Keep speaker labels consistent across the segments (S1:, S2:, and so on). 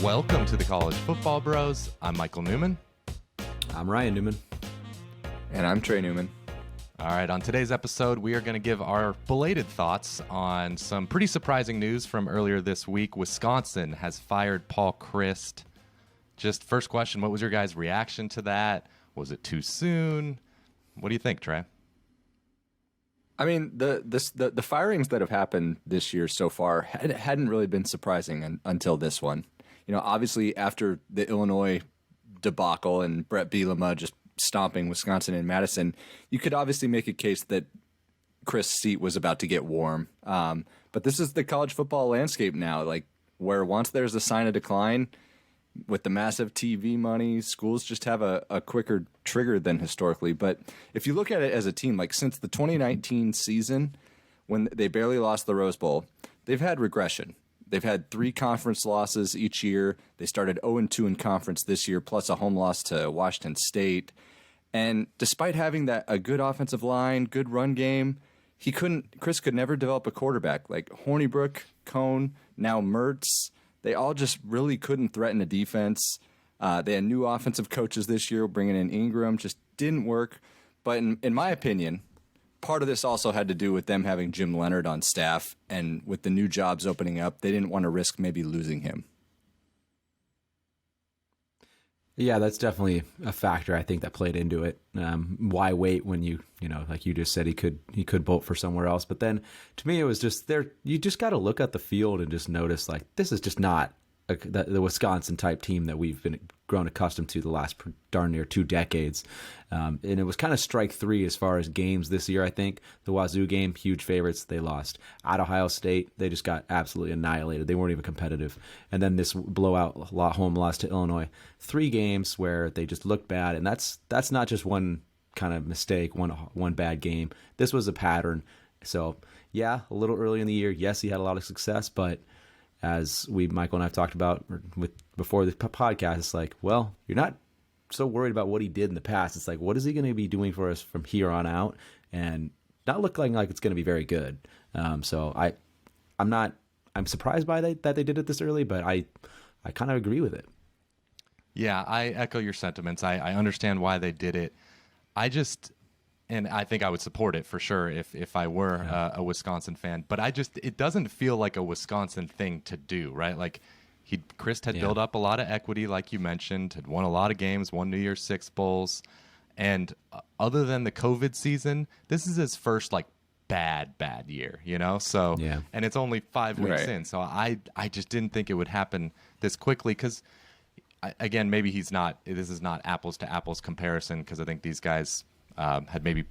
S1: Welcome to the College Football Bros. I'm Michael Newman.
S2: I'm Ryan Newman.
S3: And I'm Trey Newman.
S1: All right, on today's episode, we are going to give our belated thoughts on some pretty surprising news from earlier this week. Wisconsin has fired Paul Chryst. Just first question, what was your guys' reaction to that? Was it too soon? What do you think, Trey?
S3: I mean, the firings that have happened this year so far hadn't really been surprising until this one. You know, obviously after the Illinois debacle and Brett Bielema just stomping Wisconsin and Madison, you could obviously make a case that Chris' seat was about to get warm. But this is the college football landscape now, like where once there's a sign of decline, with the massive TV money, schools just have a quicker trigger than historically. But if you look at it as a team, like since the 2019 season, when they barely lost the Rose Bowl, they've had regression. They've had 3 conference losses each year. They started 0-2 in conference this year, plus a home loss to Washington State. And despite having a good offensive line, good run game, Chris could never develop a quarterback. Like Hornibrook, Cone, now Mertz, they all just really couldn't threaten a defense. They had new offensive coaches this year, bringing in Ingram, just didn't work. But in my opinion, part of this also had to do with them having Jim Leonhard on staff, and with the new jobs opening up, they didn't want to risk maybe losing him.
S2: Yeah, that's definitely a factor, I think, that played into it. Why wait when you know, like you just said, he could bolt for somewhere else. But then, to me, it was just there. You just got to look at the field and just notice, like, this is just not the Wisconsin type team that we've been grown accustomed to the last darn near 2 decades. And it was kind of strike 3 as far as games this year. I think the Wazoo game, huge favorites, they lost. At Ohio State, they just got absolutely annihilated. They weren't even competitive. And then this blowout home loss to Illinois. 3 games where they just looked bad, and that's not just one kind of mistake, one bad game. This was a pattern. So yeah, a little early in the year, yes, he had a lot of success, but as Michael and I have talked about before the podcast, it's like, well, you're not so worried about what he did in the past. It's like, what is he going to be doing for us from here on out? And not looking like it's going to be very good. So I'm surprised by that they did it this early, but I kind of agree with it.
S1: Yeah, I echo your sentiments. I understand why they did it. And I think I would support it for sure if I were a Wisconsin fan. But it doesn't feel like a Wisconsin thing to do, right? Like Chryst had built up a lot of equity, like you mentioned, had won a lot of games, won New Year's Six bowls. And other than the COVID season, this is his first like bad year, you know? So, and it's only 5 weeks in. So I just didn't think it would happen this quickly because, again, maybe this is not apples to apples comparison because I think these guys had maybe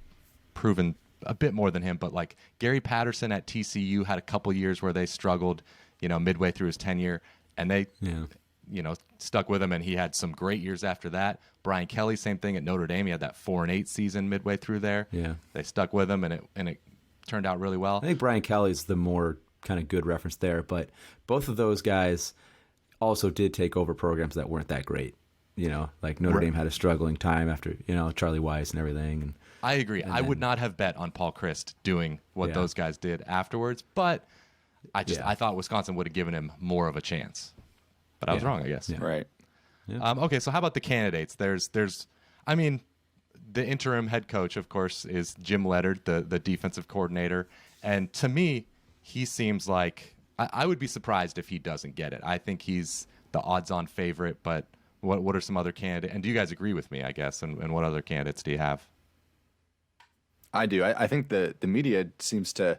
S1: proven a bit more than him, but like Gary Patterson at TCU had a couple years where they struggled, you know, midway through his tenure, and they, you know, stuck with him, and he had some great years after that. Brian Kelly, same thing at Notre Dame. He had that 4-8 season midway through there. Yeah, they stuck with him, and it turned out really well.
S2: I think Brian Kelly's the more kind of good reference there, but both of those guys also did take over programs that weren't that great. You know, like Notre Dame had a struggling time after, you know, Charlie Weiss and everything. And
S1: I agree. I would not have bet on Paul Chryst doing what those guys did afterwards, but I thought Wisconsin would have given him more of a chance. But I was wrong, I guess.
S3: Yeah. Right.
S1: Yeah. Okay, so how about the candidates? I mean, the interim head coach, of course, is Jim Leonhard, the defensive coordinator. And to me, he seems like I would be surprised if he doesn't get it. I think he's the odds-on favorite, but what are some other candidates? And do you guys agree with me, I guess? And what other candidates do you have?
S3: I do. I think the media seems to,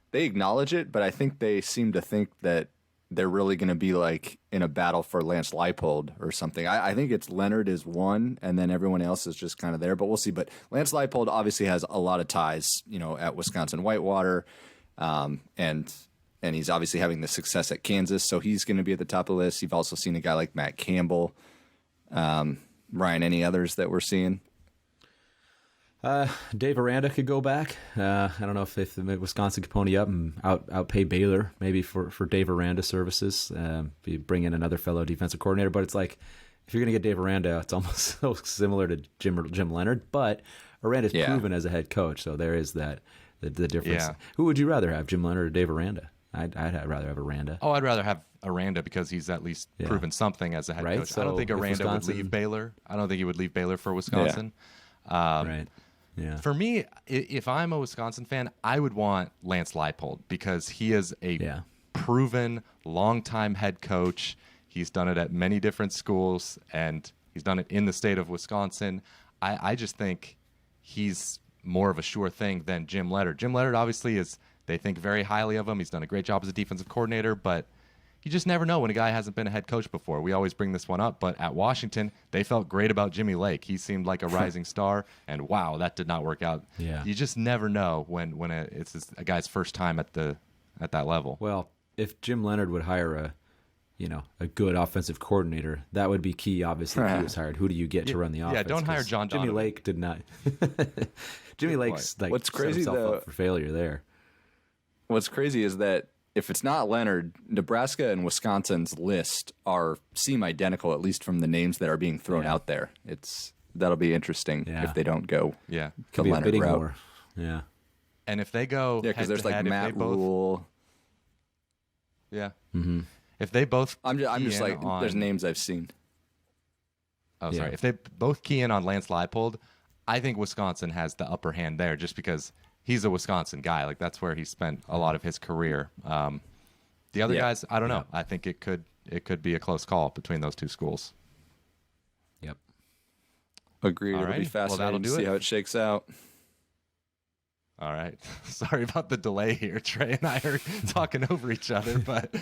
S3: they acknowledge it, but I think they seem to think that they're really going to be like in a battle for Lance Leipold or something. I think it's Leonhard is one, and then everyone else is just kind of there, but we'll see. But Lance Leipold obviously has a lot of ties, you know, at Wisconsin Whitewater, and he's obviously having the success at Kansas, so he's going to be at the top of the list. You've also seen a guy like Matt Campbell. Ryan, any others that we're seeing?
S2: Dave Aranda could go back. I don't know if Wisconsin could pony up and outpay Baylor maybe for Dave Aranda services. Bring in another fellow defensive coordinator, but it's like if you're going to get Dave Aranda, it's almost so similar to Jim Leonhard. But Aranda's proven as a head coach, so there is that the difference. Yeah. Who would you rather have, Jim Leonhard or Dave Aranda? I'd rather have Aranda.
S1: Oh, I'd rather have Aranda because he's at least proven something as a head
S2: Right?
S1: coach.
S2: So
S1: I don't think
S2: if
S1: Aranda would leave Baylor. I don't think he would leave Baylor for Wisconsin.
S2: Right. Yeah.
S1: For me, if I'm a Wisconsin fan, I would want Lance Leipold because he is a proven, long-time head coach. He's done it at many different schools, and he's done it in the state of Wisconsin. I just think he's more of a sure thing than Jim Leonhard. Jim Leonhard obviously they think very highly of him. He's done a great job as a defensive coordinator, but you just never know when a guy hasn't been a head coach before. We always bring this one up, but at Washington, they felt great about Jimmy Lake. He seemed like a rising star, and wow, that did not work out.
S2: Yeah.
S1: You just never know when it's a guy's first time at that level.
S2: Well, if Jim Leonhard would hire a good offensive coordinator, that would be key. Obviously, if he was hired. Who do you get to run the offense?
S1: Yeah, don't hire John
S2: Jimmy
S1: Donovan.
S2: Lake did not. Jimmy Lake's
S3: What's crazy,
S2: set himself
S3: though,
S2: up for failure there.
S3: What's crazy is that if it's not Leonhard, Nebraska and Wisconsin's list seem identical, at least from the names that are being thrown out there. That'll be interesting if they don't go.
S1: Yeah,
S2: Could be a bidding war. Yeah,
S1: and if they go,
S3: because there's like Matt Rule.
S1: Yeah.
S2: Mm-hmm.
S1: If they both,
S3: I'm just like, there's names I've seen.
S1: Oh, sorry. If they both key in on Lance Leipold, I think Wisconsin has the upper hand there, just because he's a Wisconsin guy. Like that's where he spent a lot of his career. The other guys, I don't know. I think it could be a close call between those two schools.
S2: Yep.
S3: Agreed. It'll be fascinating to see how it shakes out.
S1: All right. Sorry about the delay here. Trey and I are talking over each other, but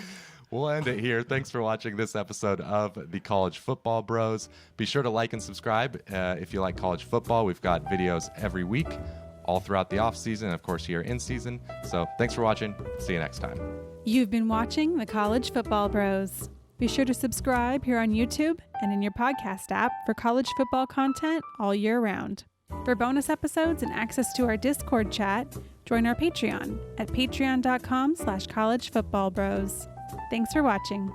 S1: we'll end it here. Thanks for watching this episode of the College Football Bros. Be sure to like and subscribe if you like college football. We've got videos every week, all throughout the off season, of course, here in season. So thanks for watching. See you next time.
S4: You've been watching the College Football Bros. Be sure to subscribe here on YouTube and in your podcast app for college football content all year round. For bonus episodes and access to our Discord chat, join our Patreon at patreon.com/collegefootballbros. Thanks for watching.